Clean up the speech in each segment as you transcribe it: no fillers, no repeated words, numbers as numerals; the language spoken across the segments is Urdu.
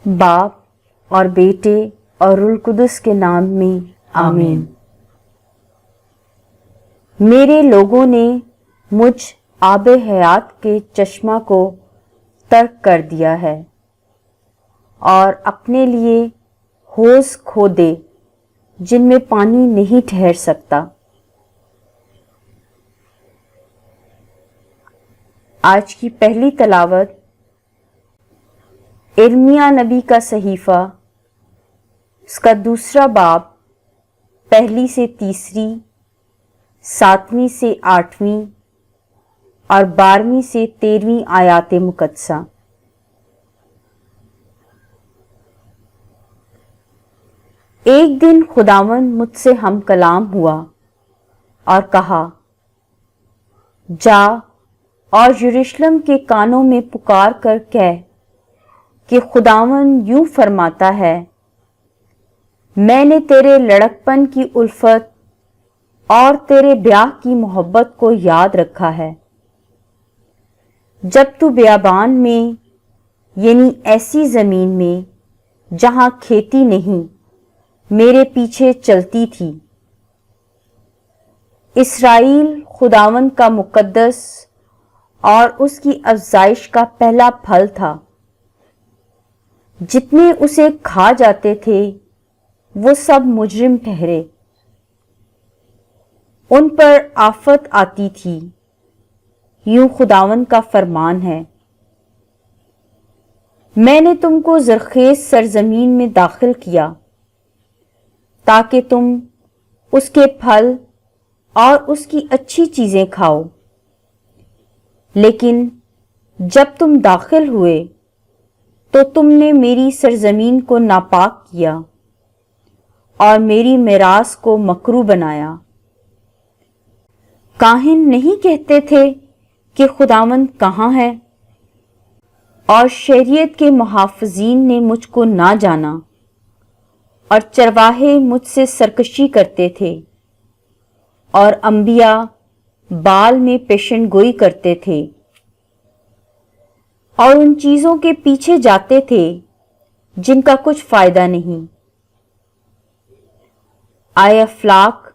باپ اور بیٹے اور روح القدس کے نام میں آمین۔ میرے لوگوں نے مجھ آب حیات کے چشمہ کو ترک کر دیا ہے اور اپنے لیے حوض کھودے جن میں پانی نہیں ٹھہر سکتا۔ آج کی پہلی تلاوت ارمیا نبی کا صحیفہ، اس کا 2 باب، 1 سے 3، 7 سے 8 اور 12 سے 13 آیات مقدسہ۔ ایک دن خداوند مجھ سے ہم کلام ہوا اور کہا، جا اور یروشلم کے کانوں میں پکار کر کہہ کہ خداوند یوں فرماتا ہے، میں نے تیرے لڑکپن کی الفت اور تیرے بیاہ کی محبت کو یاد رکھا ہے۔ جب تو بیابان میں، یعنی ایسی زمین میں جہاں کھیتی نہیں، میرے پیچھے چلتی تھی۔ اسرائیل خداوند کا مقدس اور اس کی افزائش کا پہلا پھل تھا۔ جتنے اسے کھا جاتے تھے وہ سب مجرم ٹھہرے، ان پر آفت آتی تھی، یوں خداوند کا فرمان ہے۔ میں نے تم کو زرخیز سرزمین میں داخل کیا تاکہ تم اس کے پھل اور اس کی اچھی چیزیں کھاؤ، لیکن جب تم داخل ہوئے تو تم نے میری سرزمین کو ناپاک کیا اور میری میراث کو مکروہ بنایا۔ کاہن نہیں کہتے تھے کہ خداوند کہاں ہے؟ اور شریعت کے محافظین نے مجھ کو نہ جانا، اور چرواہے مجھ سے سرکشی کرتے تھے، اور انبیاء بال میں پیشن گوئی کرتے تھے اور ان چیزوں کے پیچھے جاتے تھے جن کا کچھ فائدہ نہیں۔ اے افلاک،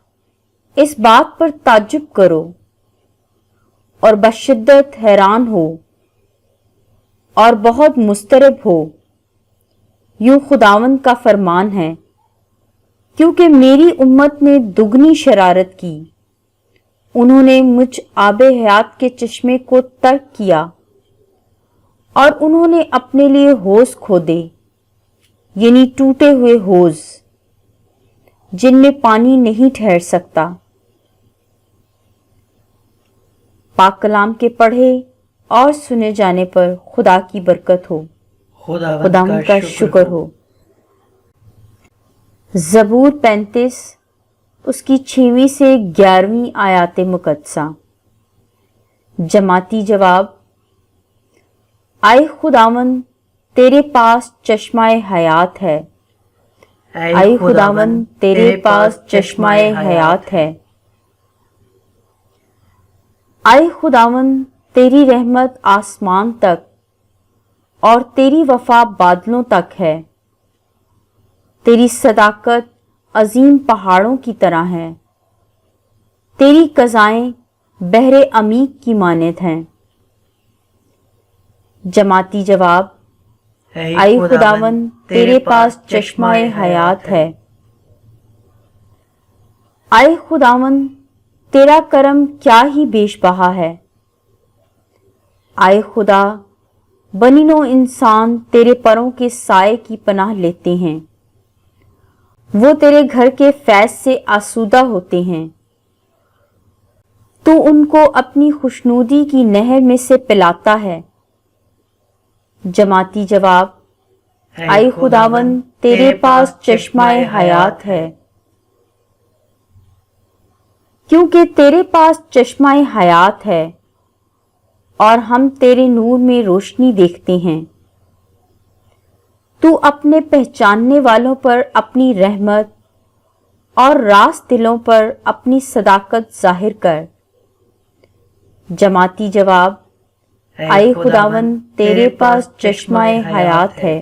اس بات پر تعجب کرو اور بشدت حیران ہو اور بہت مضطرب ہو، یوں خداوند کا فرمان ہے، کیونکہ میری امت نے دگنی شرارت کی، انہوں نے مجھ آب حیات کے چشمے کو ترک کیا اور انہوں نے اپنے لیے حوض کھودے، یعنی ٹوٹے ہوئے حوض جن میں پانی نہیں ٹھہر سکتا۔ پاک کلام کے پڑھے اور سنے جانے پر خدا کی برکت ہو، خداوند کا شکر ہو۔ زبور 35، اس کی 6 سے 11 آیات مقدسہ۔ جماعتی جواب، اے خداوند تیرے پاس چشمہ حیات ہے، اے خداوند تیرے پاس چشمہ حیات ہے۔ اے خداوند تیری رحمت آسمان تک اور تیری وفا بادلوں تک ہے، تیری صداقت عظیم پہاڑوں کی طرح ہے، تیری قضائیں بحر عمیق کی مانند ہیں۔ جماعتی جواب، اے خداوند تیرے پاس چشمہ حیات ہے۔ اے خداوند تیرا کرم کیا ہی بیش بہا ہے۔ اے خدا، بنی نوع انسان تیرے پروں کے سائے کی پناہ لیتے ہیں، وہ تیرے گھر کے فیض سے آسودہ ہوتے ہیں، تو ان کو اپنی خوشنودی کی نہر میں سے پلاتا ہے۔ جماعتی جواب، اے خداوند تیرے پاس چشمہ حیات ہے، کیونکہ تیرے پاس چشمہ حیات ہے اور ہم تیرے نور میں روشنی دیکھتے ہیں۔ تو اپنے پہچاننے والوں پر اپنی رحمت اور راست دلوں پر اپنی صداقت ظاہر کر۔ جماعتی جواب، اے خداوند تیرے پاس چشمہ حیات ہے۔